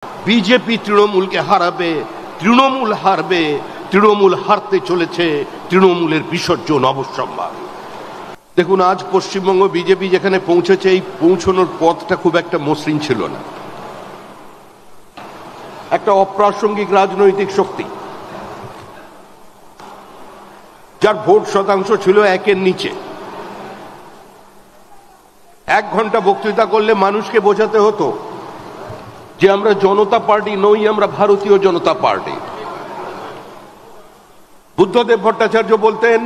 BJP তৃণমূলকে হারাবে, তৃণমূল হারবে, তৃণমূল হারতে চলেছে, তৃণমূলের বিসর্জন অবশ্যম্ভাবী। দেখুন, আজ পশ্চিমবঙ্গ বিজেপি যেখানে পৌঁছেছে, এই পৌঁছানোর পথটা খুব একটা মসৃণ ছিল না। একটা অপ্রাসঙ্গিক রাজনৈতিক শক্তি, যার ভোট শতাংশ ছিল 1-এর নিচে, 1 ঘন্টা বক্তৃতা করলে মানুষকে বোঝাতে হতো যে আমরা জনতা পার্টি নই, আমরা ভারতীয় জনতা পার্টি। বুদ্ধদেব ভট্টাচার্য বলতেন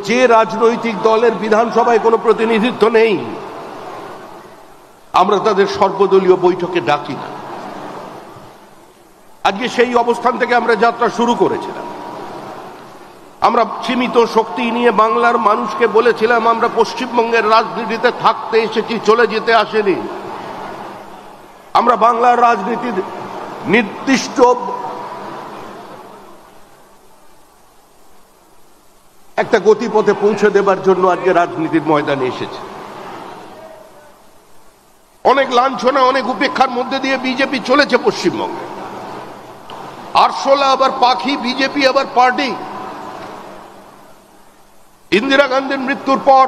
যে রাজনৈতিক দলের বিধানসভায় কোনো প্রতিনিধিত্ব নেই, আমরা তাদের সর্বদলীয় বৈঠকে ডাকি না। আজকে সেই অবস্থান থেকে আমরা যাত্রা শুরু করেছিলাম। আমরা সীমিত শক্তি নিয়ে বাংলার মানুষকে বলেছিলাম আমরা পশ্চিমবঙ্গের রাজনীতিতে থাকতে এসেছি, চলে যেতে আসেনি। আমরা বাংলার রাজনীতির নির্দিষ্ট একটা গতিপথে পৌঁছে দেবার জন্য আজকে রাজনীতির ময়দানে এসেছে। অনেক লাঞ্ছনা, অনেক উপেক্ষার মধ্যে দিয়ে বিজেপি চলেছে পশ্চিমবঙ্গে। আরশোলা আবার পাখি, বিজেপি আবার পার্টি। ইন্দিরা গান্ধীর মৃত্যুর পর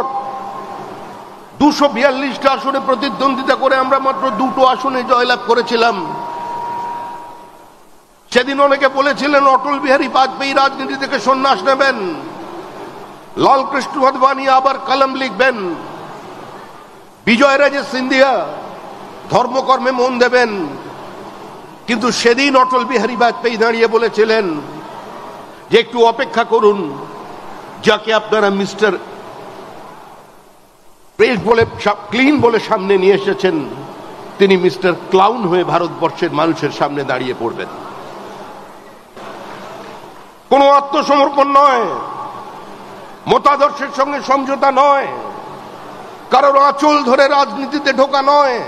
242টা আসনে প্রতিদ্বন্দ্বিতা করে আমরা মাত্র 2টো আসনে জয়লাভ করেছিলাম। সেদিন অনেকে বলেছিলেন অটল বিহারী বাজপেয়ী রাজনীতি থেকে সন্ন্যাস নেবেন, লালকৃষ্ণ আদবানি আবার কলম লিখবেন, বিজয়রাজে সিন্ধিয়া ধর্মকর্মে মন দেবেন। কিন্তু সেদিন অটল বিহারী বাজপেয়ী দাঁড়িয়ে বলেছিলেন যে একটু অপেক্ষা করুন, যাকে আপনারা মিস্টার প্রেস বলে, ক্লিন বলে সামনে নিয়ে এসেছেন, তিনি মিস্টার ক্লাউন হয়ে ভারতবর্ষের মানুষের সামনে দাঁড়িয়ে পড়বেন। কোনো আত্মসমর্পণ নয়, মতাদর্শের সঙ্গে সমঝোতা নয়, কারোর আঁচল ধরে রাজনীতিতে ঢোকা নয়,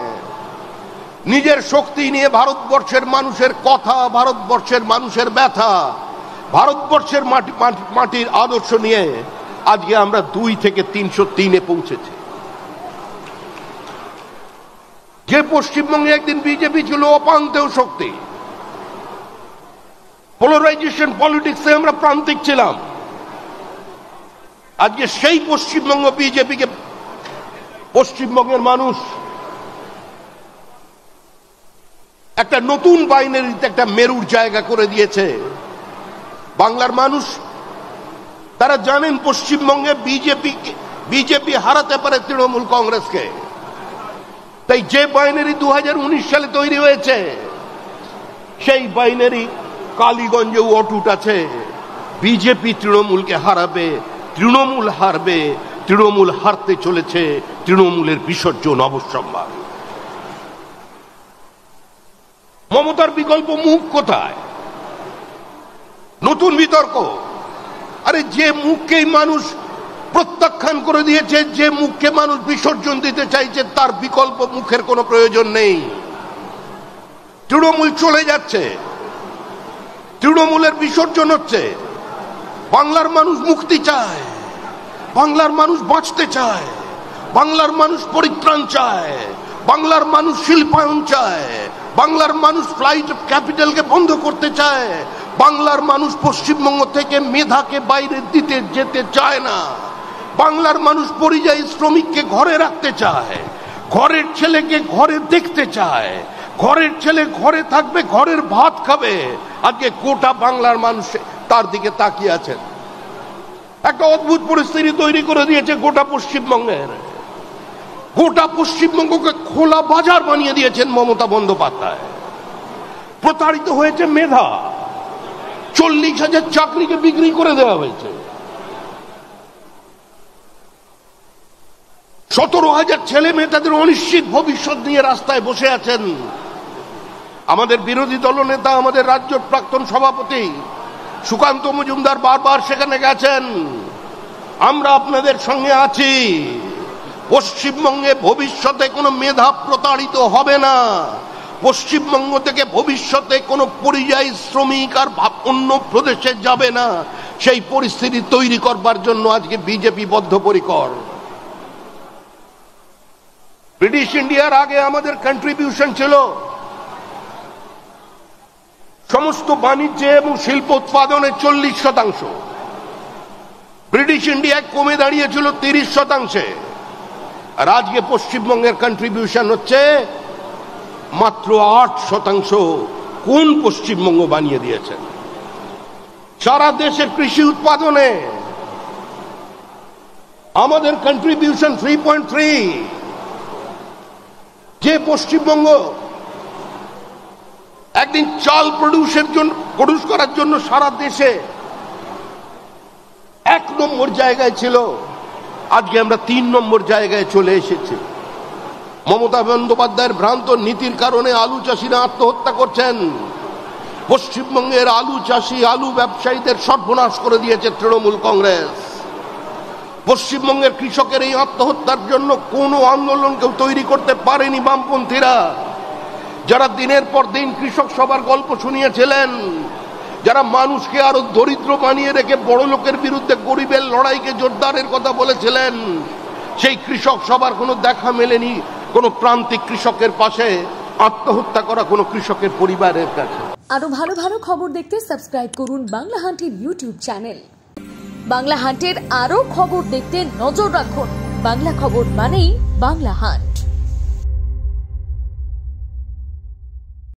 নিজের শক্তি নিয়ে ভারতবর্ষের মানুষের কথা, ভারতবর্ষের মানুষের ব্যথা, ভারতবর্ষের মাটির আদর্শ নিয়ে আজকে আমরা 2 থেকে 303-এ পৌঁছেছি। যে পশ্চিমবঙ্গে একদিন বিজেপি ছিল অপান্তেয় শক্তি, পোলারাইজেশন পলিটিক্সে আমরা প্রান্তিক ছিলাম, আজকে সেই পশ্চিমবঙ্গ বিজেপিকে পশ্চিমবঙ্গের মানুষ একটা নতুন বাইনারিতে একটা মেরুর জায়গা করে দিয়েছে। বাংলার মানুষ তারা জানেন পশ্চিমবঙ্গে বিজেপি হারাতে পারে তৃণমূল কংগ্রেসকে। তাই যে বাইনারি 2019 সালে তৈরি হয়েছে, সেই বাইনারি কালীগঞ্জেও অটুট আছে। বিজেপি তৃণমূলকে হারাবে, তৃণমূল হারবে, তৃণমূল হারতে চলেছে, তৃণমূলের বিসর্জন অবশ্যম্ভাবী। মমতার বিকল্প মুখ কোথায়? নতুন বিতর্ক। আরে যে মুখকেই মানুষ প্রত্যাখ্যান করে দিয়েছে, যে মুখকে মানুষ বিসর্জন দিতে চাইছে, তার বিকল্প মুখের কোনো প্রয়োজন নেই। তৃণমূল চলে যাচ্ছে, তৃণমূলের বিসর্জন হচ্ছে। বাংলার মানুষ মুক্তি চায়, বাংলার মানুষ বাঁচতে চায়, বাংলার মানুষ পরিত্রাণ চায়, বাংলার মানুষ শিল্পায়ন চায়, বাংলার মানুষ ফ্লাইট অফ ক্যাপিটালকে বন্ধ করতে চায়, বাংলার মানুষ পশ্চিমবঙ্গ থেকে মেধাকে বাইরে দিতে যেতে চায় না, বাংলার মানুষ পরিযায়ী শ্রমিককে ঘরে রাখতে চায়, ঘরের ছেলেকে ঘরে দেখতে চায়, ঘরের ছেলে ঘরে থাকবে, ঘরের ভাত খাবে। আজকে গোটা বাংলার মানুষ তার দিকে তাকিয়ে আছেন। একটা অদ্ভুত পরিস্থিতি তৈরি করে দিয়েছে গোটা পশ্চিমবঙ্গের। গোটা পশ্চিমবঙ্গকে খোলা বাজার বানিয়ে দিয়েছেন মমতা বন্দ্যোপাধ্যায়। প্রতারিত হয়েছে মেধা, 40,000 চাকরিকে বিক্রি করে দেওয়া হয়েছে। 17,000 ছেলে মেয়ে তাদের অনিশ্চিত ভবিষ্যৎ নিয়ে রাস্তায় বসে আছেন। আমাদের বিরোধী দলনেতা, আমাদের রাজ্য প্রাক্তন সভাপতি সুকান্ত মজুমদার বারবার সেখানে গেছেন। আমরা আপনাদের সঙ্গে আছি। পশ্চিমবঙ্গে ভবিষ্যতে কোনো মেধা প্রতারিত হবে না। পশ্চিমবঙ্গ থেকে ভবিষ্যতে কোনো পরিযায়ী শ্রমিক আর অন্য প্রদেশে যাবে না। সেই পরিস্থিতি তৈরি করবার জন্য আজকে বিজেপি বদ্ধপরিকর। ব্রিটিশ ইন্ডিয়ার আগে আমাদের কন্ট্রিবিউশন ছিল সমস্ত বাণিজ্যে এবং শিল্প উৎপাদনে 40%। ব্রিটিশ ইন্ডিয়ায় কমে দাঁড়িয়েছিল 30%। আর আজকে পশ্চিমবঙ্গের কন্ট্রিবিউশন হচ্ছে মাত্র 8%। কোন পশ্চিমবঙ্গ বানিয়ে দিয়েছেন? সারা দেশের কৃষি উৎপাদনে আমাদের কন্ট্রিবিউশন 3.3। যে পশ্চিমবঙ্গ একদিন চাল প্রডিউস করার জন্য সারা দেশে 1 নম্বর জায়গায় ছিল, আজকে আমরা 3 নম্বর জায়গায় চলে এসেছি। মমতা বন্দ্যোপাধ্যায়ের ভ্রান্ত নীতির কারণে আলু চাষিরা আত্মহত্যা করছেন। পশ্চিমবঙ্গের আলু চাষি, আলু ব্যবসায়ীদের সর্বনাশ করে দিয়েছে তৃণমূল কংগ্রেস। পশ্চিমবঙ্গের কৃষকের এই আত্মহত্যার জন্য কোনো আন্দোলন কেউ তৈরি করতে পারেনি বামপন্থীরা, যারা দিনের পর দিন কৃষক সভার গল্প শুনিয়েছিলেন, যারা মানুষকে আরো দরিদ্র বানিয়ে রেখে বড় লোকের বিরুদ্ধে গরিবের লড়াইকে জোরদারের কথা বলেছিলেন। সেই কৃষক সভার কোনো দেখা মেলেনি কোনো প্রান্তিক কৃষকের পাশে, আত্মহত্যা করা কোনো কৃষকের পরিবারের কাছে। আরো ভালো ভালো খবর দেখতে সাবস্ক্রাইব করুন বাংলা হান্টের ইউটিউব চ্যানেল। বাংলা হান্টের আরো খবর দেখতে নজর রাখুন। বাংলা খবর মানেই বাংলা হান্ট।